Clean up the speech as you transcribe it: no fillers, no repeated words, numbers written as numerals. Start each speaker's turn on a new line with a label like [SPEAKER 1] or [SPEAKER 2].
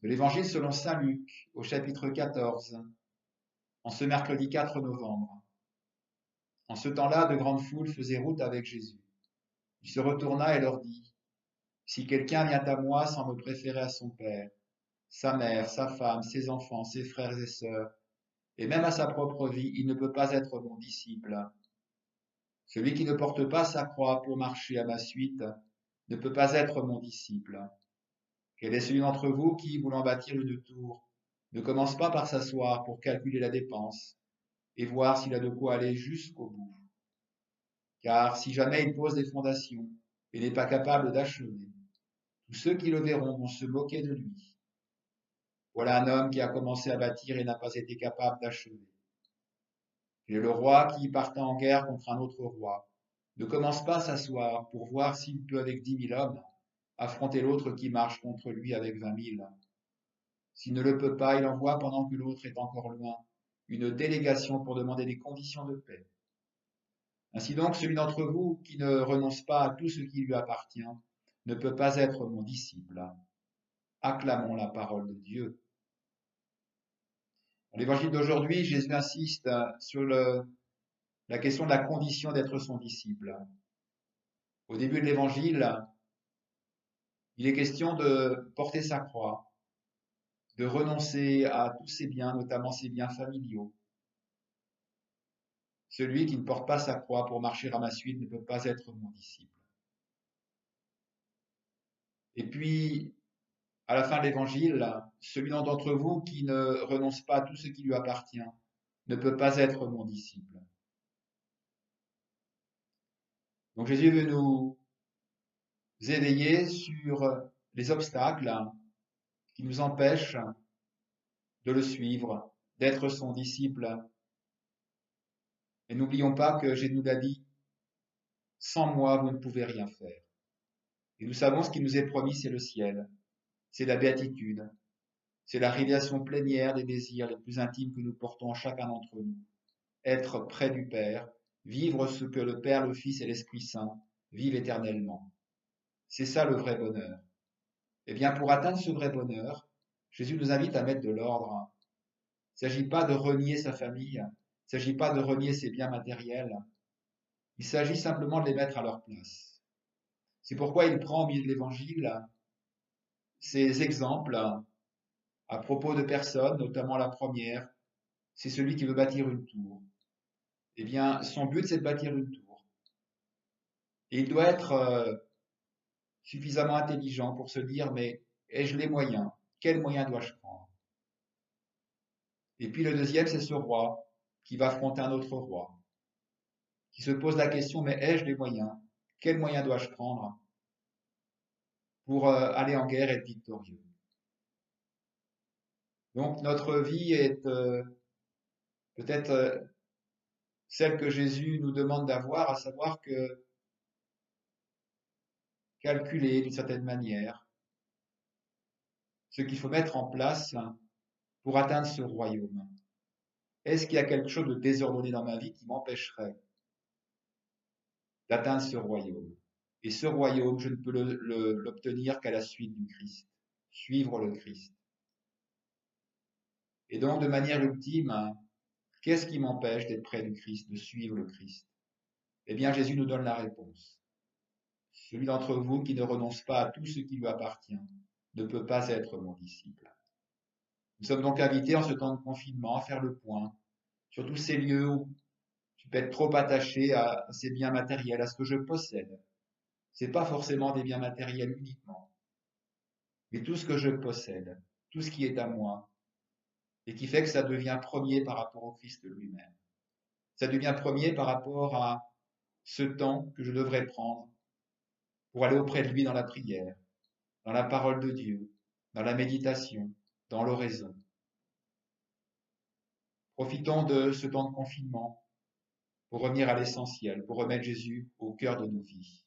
[SPEAKER 1] de l'Évangile selon saint Luc, au chapitre 14, en ce mercredi 4 novembre. En ce temps-là, de grandes foules faisaient route avec Jésus. Il se retourna et leur dit, si quelqu'un vient à moi sans me préférer à son père, sa mère, sa femme, ses enfants, ses frères et sœurs, et même à sa propre vie, il ne peut pas être mon disciple. Celui qui ne porte pas sa croix pour marcher à ma suite ne peut pas être mon disciple. Quel est celui d'entre vous qui, voulant bâtir une tour, ne commence pas par s'asseoir pour calculer la dépense et voir s'il a de quoi aller jusqu'au bout? Car si jamais il pose des fondations et n'est pas capable d'achever, tous ceux qui le verront vont se moquer de lui. Voilà un homme qui a commencé à bâtir et n'a pas été capable d'achever. Et le roi qui, partant en guerre contre un autre roi, ne commence pas à s'asseoir pour voir s'il peut, avec 10 000 hommes, affronter l'autre qui marche contre lui avec 20 000. S'il ne le peut pas, il envoie, pendant que l'autre est encore loin, une délégation pour demander des conditions de paix. Ainsi donc, celui d'entre vous qui ne renonce pas à tout ce qui lui appartient ne peut pas être mon disciple. Acclamons la parole de Dieu. Dans l'évangile d'aujourd'hui, Jésus insiste sur la question de la condition d'être son disciple. Au début de l'évangile, il est question de porter sa croix, de renoncer à tous ses biens, notamment ses biens familiaux. Celui qui ne porte pas sa croix pour marcher à ma suite ne peut pas être mon disciple. Et puis, à la fin de l'évangile, celui d'entre vous qui ne renonce pas à tout ce qui lui appartient ne peut pas être mon disciple. Donc Jésus veut nous éveiller sur les obstacles qui nous empêchent de le suivre, d'être son disciple. Et n'oublions pas que Jésus nous l'a dit, sans moi, vous ne pouvez rien faire. Et nous savons ce qui nous est promis, c'est le ciel, c'est la béatitude, c'est la réalisation plénière des désirs les plus intimes que nous portons chacun d'entre nous. Être près du Père, vivre ce que le Père, le Fils et l'Esprit Saint vivent éternellement. C'est ça le vrai bonheur. Eh bien, pour atteindre ce vrai bonheur, Jésus nous invite à mettre de l'ordre. Il ne s'agit pas de renier sa famille, il ne s'agit pas de renier ses biens matériels, il s'agit simplement de les mettre à leur place. C'est pourquoi il prend au milieu de l'Évangile ces exemples à propos de personnes, notamment la première, c'est celui qui veut bâtir une tour. Eh bien, son but, c'est de bâtir une tour. Et il doit être suffisamment intelligent pour se dire, mais ai-je les moyens? Quels moyens dois-je prendre? Et puis le deuxième, c'est ce roi qui va affronter un autre roi, qui se pose la question, mais ai-je les moyens? Quels moyens dois-je prendre pour aller en guerre et être victorieux? Donc notre vie est peut-être celle que Jésus nous demande d'avoir, à savoir que calculer d'une certaine manière ce qu'il faut mettre en place pour atteindre ce royaume. Est-ce qu'il y a quelque chose de désordonné dans ma vie qui m'empêcherait d'atteindre ce royaume? Et ce royaume, je ne peux l'obtenir qu'à la suite du Christ, suivre le Christ. Et donc, de manière ultime, qu'est-ce qui m'empêche d'être près du Christ, de suivre le Christ? Eh bien, Jésus nous donne la réponse. Celui d'entre vous qui ne renonce pas à tout ce qui lui appartient ne peut pas être mon disciple. Nous sommes donc invités en ce temps de confinement à faire le point sur tous ces lieux où tu peux être trop attaché à ces biens matériels, à ce que je possède. C'est pas forcément des biens matériels uniquement, mais tout ce que je possède, tout ce qui est à moi, et qui fait que ça devient premier par rapport au Christ lui-même. Ça devient premier par rapport à ce temps que je devrais prendre pour aller auprès de lui dans la prière, dans la parole de Dieu, dans la méditation, dans l'oraison. Profitons de ce temps de confinement pour revenir à l'essentiel, pour remettre Jésus au cœur de nos vies.